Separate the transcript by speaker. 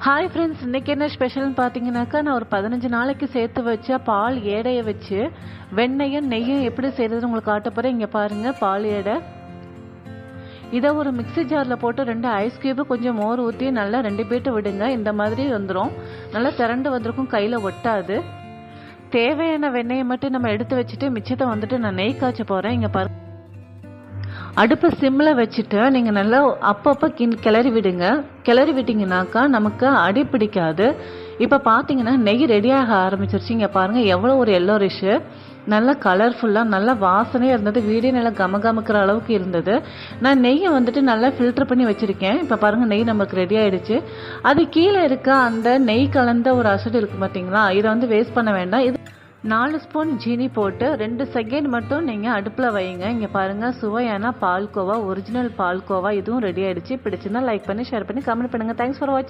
Speaker 1: Hi friends, இன்றைக்கி என்ன ஸ்பெஷல்னு பார்த்தீங்கன்னாக்கா, நான் ஒரு 15 நாளைக்கு சேர்த்து வச்ச பால் ஏடையை வச்சு வெண்ணெயும் நெய்யும் எப்படி செய்கிறதுன்னு உங்களுக்கு காட்ட போகிறேன். இங்கே பாருங்கள், பால் ஏடை. இதை ஒரு மிக்ஸி ஜாரில் போட்டு 2 ஐஸ் க்யூபு கொஞ்சம் மோர் ஊற்றி நல்லா 2 பீட்டு விடுங்க. இந்த மாதிரி வந்துடும், நல்லா திரண்டு வந்திருக்கும், கையில் ஒட்டாது. தேவையான வெண்ணெயை மட்டும் நம்ம எடுத்து வச்சுட்டு மிச்சத்தை வந்துட்டு நான் நெய் காய்ச்ச போகிறேன். இங்கே பாருங்கள், அடுப்பை சிம்மில் வச்சுட்டு நீங்கள் நல்லா அப்பப்போ கிளறி விடுங்க. கிளறி விட்டிங்கனாக்கா நமக்கு அடி பிடிக்காது. இப்போ பார்த்தீங்கன்னா நெய் ரெடியாக ஆரம்பிச்சிருச்சு. இங்கே பாருங்கள், எவ்வளோ ஒரு எல்லோரிஷு, நல்லா கலர்ஃபுல்லாக, நல்லா வாசனையாக இருந்தது. வீடே நல்லா கமகமுக்கிற அளவுக்கு இருந்தது. நான் நெய்யை வந்துட்டு நல்லா ஃபில்டர் பண்ணி வச்சுருக்கேன். இப்போ பாருங்கள், நெய் நமக்கு ரெடி ஆகிடுச்சு. அது கீழே இருக்க அந்த நெய் கலந்த ஒரு அசடு இருக்குது பார்த்தீங்களா, இதை வந்து வேஸ்ட் பண்ண வேண்டாம். இது 4 ஸ்பூன் ஜீனி போட்டு 2 செகண்ட் மட்டும் நீங்கள் அடுப்பில் வைங்க. இங்கே பாருங்கள், சுவையான பால்கோவா, ஒரிஜினல் பால்கோவா இதுவும் ரெடி ஆகிடுச்சு. பிடிச்சிருந்தா லைக் பண்ணி, ஷேர் பண்ணி, கமெண்ட் பண்ணுங்கள். தேங்க்ஸ் ஃபார் வாட்சிங்.